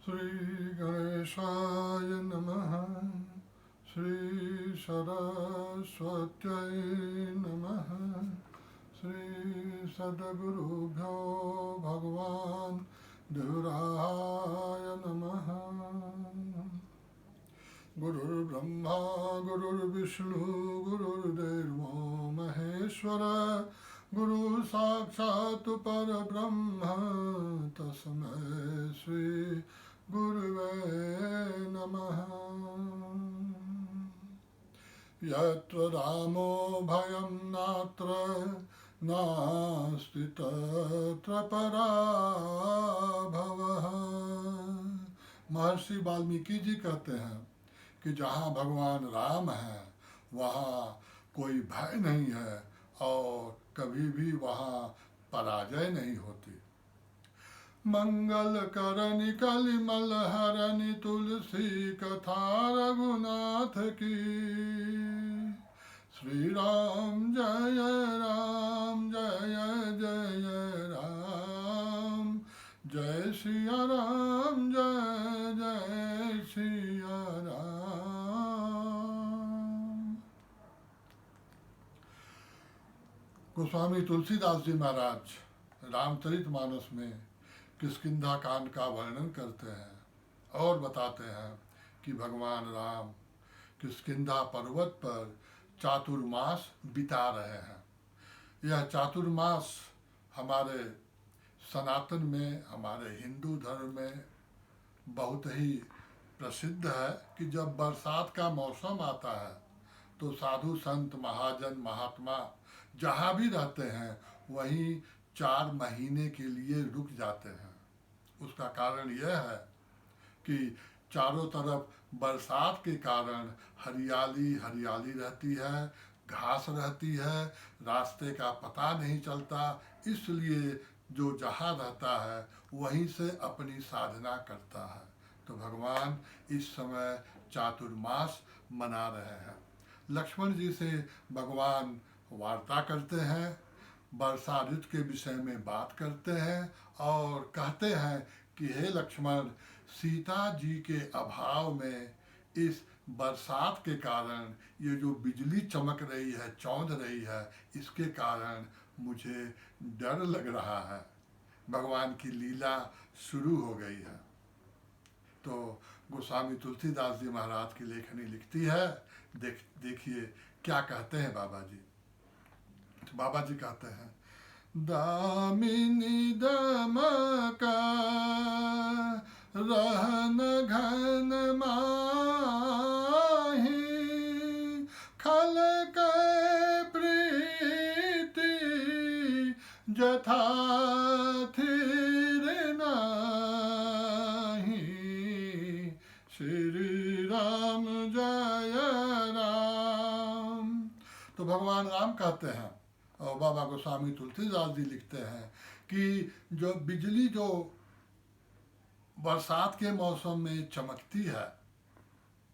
श्री गणेशाय नमः। श्री सरस्वत्यै नमः। श्री सद्गुरुभ्यो भगवान् देवराय नमः। गुरुर्ब्रह्मा गुरुर्विष्णु गुरुर्देवो महेश्वर गुरु साक्षात् परब्रह्म तस्मै श्री गुरुवे नमः। यत्र रामो भयं नात्र नास्ति तत्र पराभवः। महर्षि वाल्मीकि जी कहते हैं कि जहाँ भगवान राम है वहाँ कोई भय नहीं है और कभी भी वहाँ पराजय नहीं होती। मंगल करनि कलिमल हरनि तुलसी कथा रघुनाथ की। श्री राम जय जय राम, जय सिया राम जय सिया राम। गोस्वामी तुलसीदास जी महाराज रामचरितमानस में किष्किंधा कांड का वर्णन करते हैं और बताते हैं कि भगवान राम किष्किंधा पर्वत पर चातुर्मास बिता रहे हैं। यह चातुर्मास हमारे सनातन में, हमारे हिंदू धर्म में बहुत ही प्रसिद्ध है कि जब बरसात का मौसम आता है तो साधु संत महाजन महात्मा जहाँ भी रहते हैं वहीं 4 महीने के लिए रुक जाते हैं। उसका कारण यह है कि चारों तरफ बरसात के कारण हरियाली हरियाली रहती है, घास रहती है, रास्ते का पता नहीं चलता, इसलिए जो जहाँ रहता है वहीं से अपनी साधना करता है। तो भगवान इस समय चातुर्मास मना रहे हैं। लक्ष्मण जी से भगवान वार्ता करते हैं, वर्षा ऋतु के विषय में बात करते हैं और कहते हैं कि हे लक्ष्मण, सीता जी के अभाव में इस बरसात के कारण ये जो बिजली चमक रही है, चौंध रही है, इसके कारण मुझे डर लग रहा है। भगवान की लीला शुरू हो गई है। तो गोस्वामी तुलसीदास जी महाराज की लेखनी लिखती है। देखिए क्या कहते हैं बाबा जी। तो बाबा जी कहते हैं, दामिनी दमका रहन घन माही, खल के प्रीति जथा थिर नाही। श्री राम जय राम। तो भगवान राम कहते हैं और बाबा गोस्वामी तुलसीदास जी लिखते हैं कि जो बिजली जो बरसात के मौसम में चमकती है,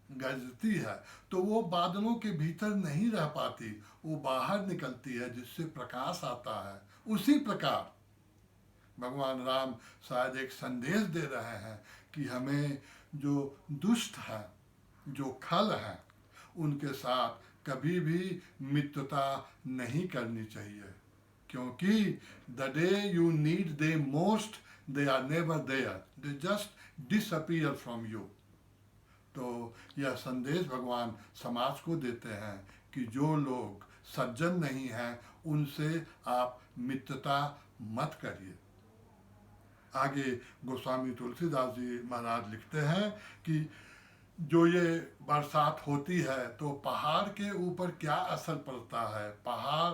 गरजती है, तो वो बादलों के भीतर नहीं रह पाती, वो बाहर निकलती है जिससे प्रकाश आता है। उसी प्रकार भगवान राम शायद एक संदेश दे रहे हैं कि हमें जो दुष्ट हैं, जो खल हैं, उनके साथ कभी भी मित्रता नहीं करनी चाहिए, क्योंकि the day you need they most they are never there, they just disappear from you. तो यह संदेश भगवान समाज को देते हैं कि जो लोग सज्जन नहीं हैं उनसे आप मित्रता मत करिए। आगे गोस्वामी तुलसीदास जी महाराज लिखते हैं कि जो ये बरसात होती है तो पहाड़ के ऊपर क्या असर पड़ता है, पहाड़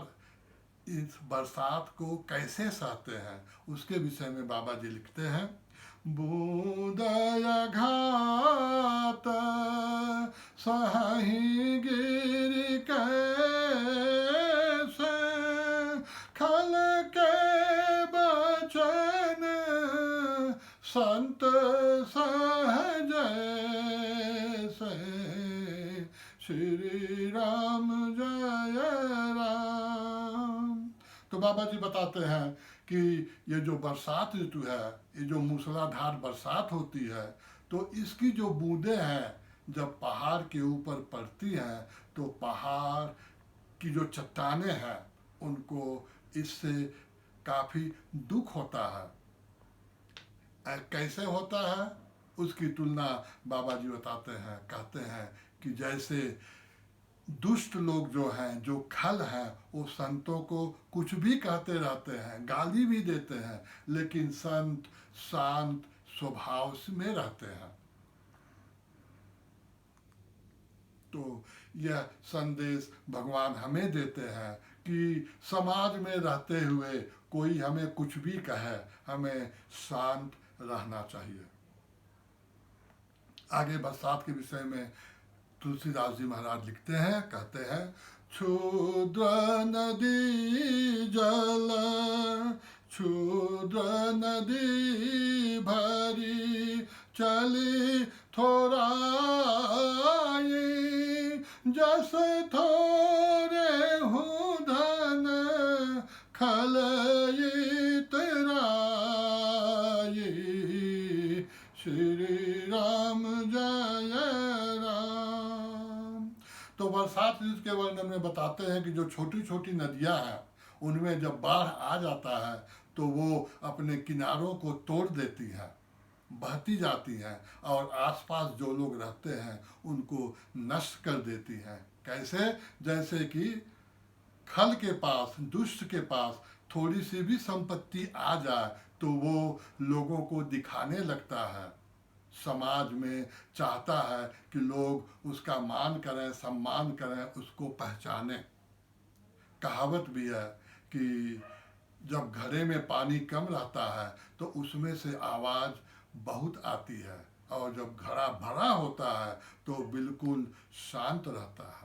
इस बरसात को कैसे सहते हैं, उसके विषय में बाबा जी लिखते हैं। बूंदय घात सही गिर कैसे, खल के बचन संत सहज से। श्री राम जय राम। तो बाबा जी बताते हैं कि ये जो बरसात ऋतु है, ये जो मूसलाधार बरसात होती है, तो इसकी जो बूंदें हैं जब पहाड़ के ऊपर पड़ती हैं तो पहाड़ की जो चट्टानें हैं उनको इससे काफ़ी दुख होता है। कैसे होता है उसकी तुलना बाबा जी बताते हैं, कहते हैं कि जैसे दुष्ट लोग जो हैं, जो खल हैं, वो संतों को कुछ भी कहते रहते हैं, गाली भी देते हैं, लेकिन संत शांत स्वभाव में रहते हैं। तो यह संदेश भगवान हमें देते हैं कि समाज में रहते हुए कोई हमें कुछ भी कहे, हमें शांत रहना चाहिए। आगे बरसात के विषय में तुलसीदास जी महाराज लिखते हैं, कहते हैं, क्षुद्र नदी जल क्षुद्र नदी भरी चली थोराई, जस थोरे हूँ धन खलई तेराई, श्री राम जय राम। तो बरसात ऋतु के वर्णन में बताते हैं कि जो छोटी छोटी नदियां हैं उनमें जब बाढ़ आ जाता है तो वो अपने किनारों को तोड़ देती है, बहती जाती हैं और आसपास जो लोग रहते हैं उनको नष्ट कर देती हैं। कैसे? जैसे कि खल के पास, दुष्ट के पास थोड़ी सी भी संपत्ति आ जाए तो वो लोगों को दिखाने लगता है, समाज में चाहता है कि लोग उसका मान करें, सम्मान करें, उसको पहचानें। कहावत भी है कि जब घड़े में पानी कम रहता है तो उसमें से आवाज़ बहुत आती है, और जब घड़ा भरा होता है तो बिल्कुल शांत रहता है।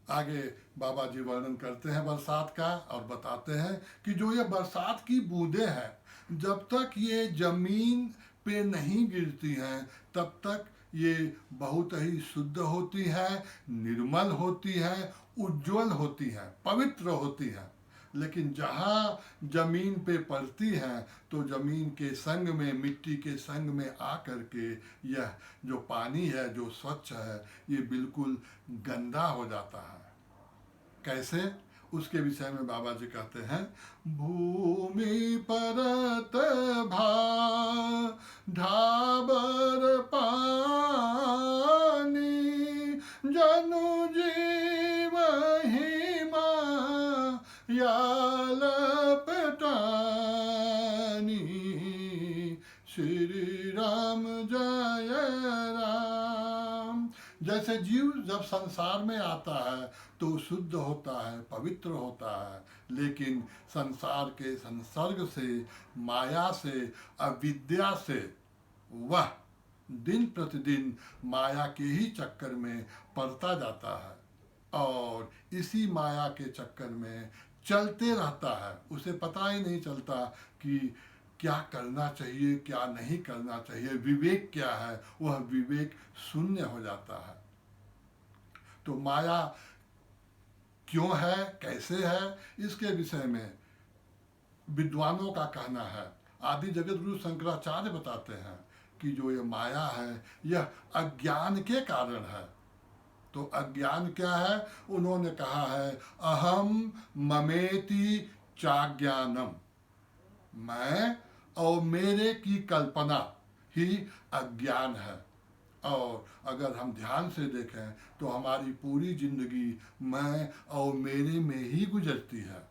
आगे बाबा जी वर्णन करते हैं बरसात का और बताते हैं कि जो ये बरसात की बूंदें हैं, जब तक ये जमीन पे नहीं गिरती हैं तब तक ये बहुत ही शुद्ध होती है, निर्मल होती है, उज्जवल होती है, पवित्र होती है। लेकिन जहाँ जमीन पे पड़ती हैं तो जमीन के संग में, मिट्टी के संग में आकर के यह जो पानी है जो स्वच्छ है ये बिल्कुल गंदा हो जाता है। कैसे? उसके विषय में बाबा जी कहते हैं, भूमि परत भा ढाबर पानी, जनु जीव हिमा याल पटानी, श्री राम जय राम। जैसे जीव जब संसार में आता है तो शुद्ध होता है, पवित्र होता है, लेकिन संसार के संसर्ग से, माया से, अविद्या से वह दिन प्रतिदिन माया के ही चक्कर में पड़ता जाता है और इसी माया के चक्कर में चलते रहता है। उसे पता ही नहीं चलता कि क्या करना चाहिए, क्या नहीं करना चाहिए, विवेक क्या है, वह विवेक शून्य हो जाता है। तो माया क्यों है, कैसे है, इसके विषय में विद्वानों का कहना है। आदि जगत गुरु शंकराचार्य बताते हैं कि जो ये माया है यह अज्ञान के कारण है। तो अज्ञान क्या है? उन्होंने कहा है, अहम ममेति चाज्ञानम, मैं और मेरे की कल्पना ही अज्ञान है। और अगर हम ध्यान से देखें तो हमारी पूरी जिंदगी मैं और मेरे में ही गुजरती है।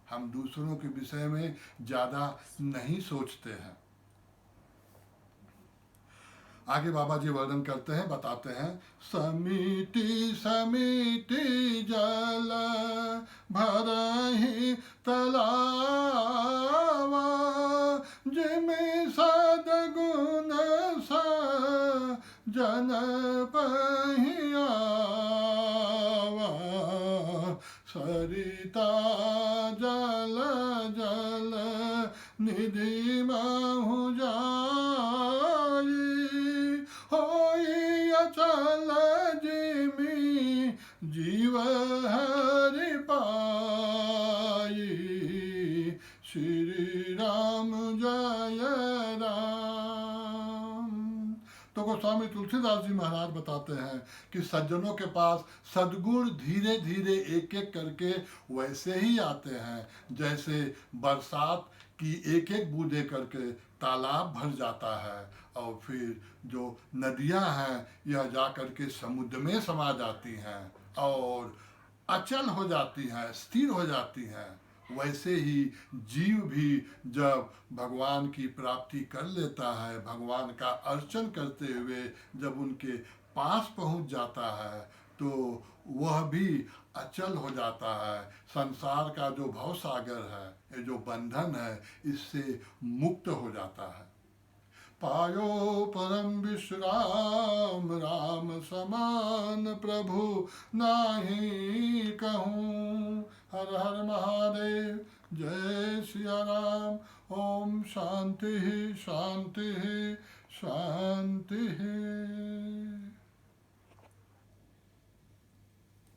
हम दूसरों के विषय में ज़्यादा नहीं सोचते हैं। आगे बाबा जी वर्णन करते हैं, बताते हैं, समिति समिति जल भरहि तलावा, जिमि सद्गुण सा जन पहियावा, सरिता जल जल निधि महु जाई, होई अचल जिमि जीव हरि पाई, श्री राम जय राम। तो गोस्वामी तुलसीदास जी महाराज बताते हैं कि सज्जनों के पास सद्गुण धीरे धीरे एक एक करके वैसे ही आते हैं जैसे बरसात की एक एक बूंदे करके तालाब भर जाता है और फिर जो नदियां हैं यह जा करके समुद्र में समा जाती हैं और अचल हो जाती हैं, स्थिर हो जाती हैं। वैसे ही जीव भी जब भगवान की प्राप्ति कर लेता है, भगवान का अर्चन करते हुए जब उनके पास पहुंच जाता है तो वह भी अचल हो जाता है। संसार का जो भव सागर है, ये जो बंधन है, इससे मुक्त हो जाता है। पायो परम विश्राम राम समान प्रभु नाही कहूँ। हर हर महादेव, जय सिया राम। ओम शांति शांति शांति।